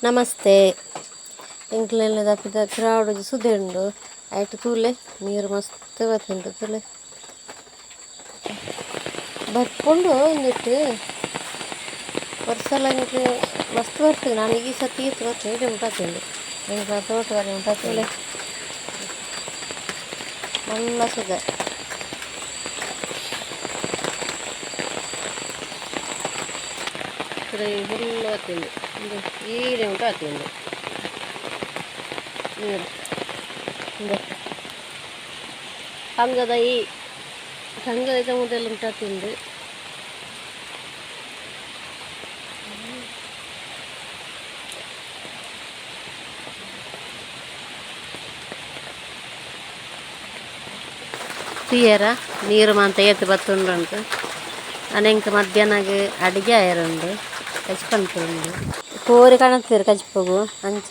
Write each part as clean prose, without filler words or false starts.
ನಮಸ್ತೆ ಎಂಕ್ಲೆಲ್ಲ ದಪ್ಪಿದ ಕ್ರೌಡ್ ಸುದ್ದಿ ಉಂಡು ಐಟ್ ತೂಲೆ ನೀರು ಮಸ್ತ್ ಬತ್ತುಂಡು ತೂಲೆ ಬರ್ಪುಂಡು ಒಂದಿಟ್ಟು ವರ್ಷಲ ಎಂಕ್ಲೆ ಮಸ್ತ್ ಬರ್ತದೆ. ನಾನು ಈ ಸತಿ ಈತ್ ಬರ್ತೇನೆ ಇದು ಉಂಟಾತುಂಡು ಎಂಕ್ಲ ತೋಟದಲ್ಲಿ ಉಂಟಾತುಲೆ ಮಲ್ಲ ಸುದ ಫುಲ್ ಬತ್ತುಂಡು ಈಡೆ ಉಂಟಾತುಂಡು ನೀರು ಕಂಗದ ಈ ಕಂಗದ ಸಮುದ್ರ ಉಂಟಾತುಂಡು. తీయర నీరు మంత ఎత్తి బతుండు అನೆంక మధ్యాహ్నగా అడిగి ఆయరుండు కచ్చిపంతుండు కోరి కణతీరు కచ్చిపోగు అంచ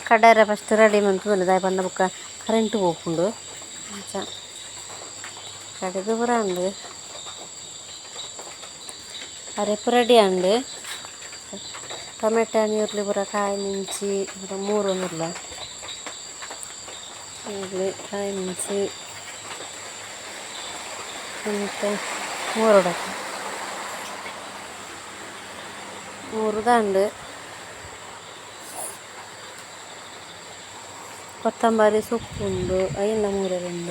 కడార ఫస్ట్ రెడీ మంతుంది దాని పన్న బుక్క కరెంటు పోకుండు అంచ కడిగి కూడా అండు అరెప్పు రెడీ అండు టమాటా నీళ్ళు కూడా కాయ నుంచి మూడు నీళ్ళ కాయ నుంచి ಮತ್ತೆ ಮೂರು ದಂಡು ಕೊತ್ತಂಬರಿ ಸೊಪ್ಪು ಉಂಡು ಅಯ್ಯಲ್ಲ ಮೂರರಿಂದ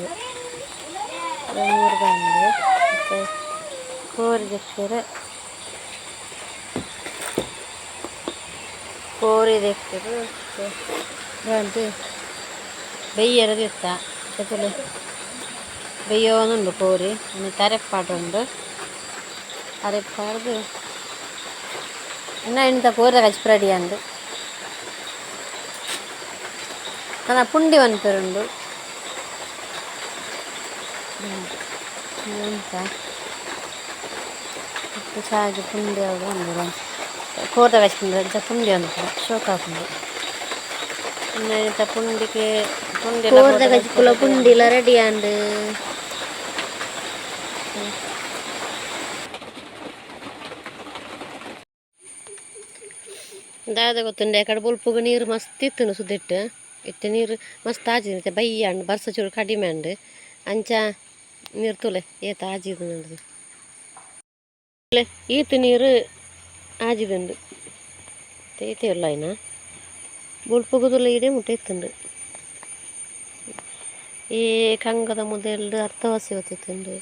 ಮೂರು ದಂಡು ಮತ್ತು ಕೋರಿ ದೆಕ್ಕರೆ ಬಂದು ಬೆಯ್ಯರದು ಇತ್ತ ಜೊತೆಲೆ ಬೆಯ್ಯೋನುಂಡು ಕೋರಿ ಮತ್ತು ಅರೆಪ್ಪಾಡುಂಡು ಅರೆಪ್ಪಾಡ್ದು ಇನ್ನು ಇಂಥ ಕೋರಿ ಕಚ್ಚಿರೆಡಿ ಅಂಡು ನನ್ನ ಪುಂಡಿ ಒಂತುಂಡು ಎಂತ ಚಾಗಿ ಪುಂಡಿ ಅವಳು ಒಂದು ಕೋಟ ಕಚ್ಚಿಕೊಂಡು ಇಂಥ ಪುಂಡಿ ಅಂತ ಶೋಕ್ ಹಾಕೊಂಡು ಇನ್ನು ಇಂಥ ಪುಂಡಿಗೆ ಪುಂಡಿ ಕೋರ್ದ ಕಚ್ಚಿಕೊಳ್ಳೋ ಪುಂಡಿಲ ರೆಡಿ ಅಂಡು ದಾದ ಗೊತ್ತುಂಡೆ ಕಡೆ ಬುಲ್ಪುಗು ನೀರು ಮಸ್ತ್ ಇತ್ತು ಸುದ್ದಿಟ್ಟು ಇಟ್ಟು ನೀರು ಮಸ್ತ್ ಆಜಿದ ಬಯ್ಯ ಅಂಡು ಬರ್ಸ ಚೂರು ಕಡಿಮೆ ಅಂಡು ಅಂಚ ನೀರು ತುಲೆ ಏತ ಆಜಿದು ನೋಡಿದು ಈತು ನೀರು ಆಜಿದುಂಡು ತೇತೆ ಇಲ್ಲ ಇನ್ನ ಬುಲ್ಪುಗು ತುಲೆ ಇಡೇ ಮುಟ್ಟ ಇತ್ತುಂಡು ಈ ಕಂಗದ ಮುದೆಲ್ಡು ಅರ್ಥವಾಸಿ ಹೊತ್ತಿತ್ತುಂಡು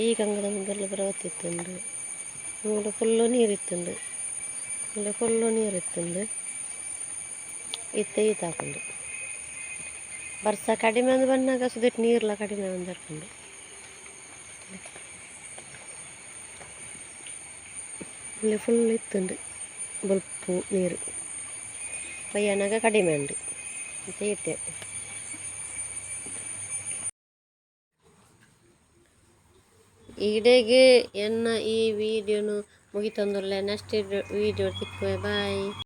ಈ ಕಂಗದ ಮುದೆಲ್ಲು ಬರ ಹೊತ್ತಿತ್ತುಂಡು ಮೂಡು ಫುಲ್ಲು ನೀರಿತ್ತುಂಡು ಫುಲ್ಲು ನೀರಿತ್ತುಂಡು ಈತ ಹಾಕೊಂಡು ಬರ್ಸ ಕಡಿಮೆ ಅಂದು ಬಂದಾಗ ಸುದಿಟ್ಟು ನೀರ್ಲ ಕಡಿಮೆ ಒಂದು ಹರ್ಕೊಂಡು ಇಲ್ಲಿ ಫುಲ್ ಇತ್ತುಂಡು ಬಲ್ಪು ನೀರು ಪಯ್ಯನಾಗ ಕಡಿಮೆ ಉಂಡು ಈತೆ ಈಡೆಗೆ ಎನ್ನ ಈ ವಿಡಿಯೋನು ಮುಗಿತಂದುಲ್ಲೆ ನೆಕ್ಸ್ಟ್ ವಿಡಿಯೋ ತಿಕ್ಕುವೆ ಬಾಯ್.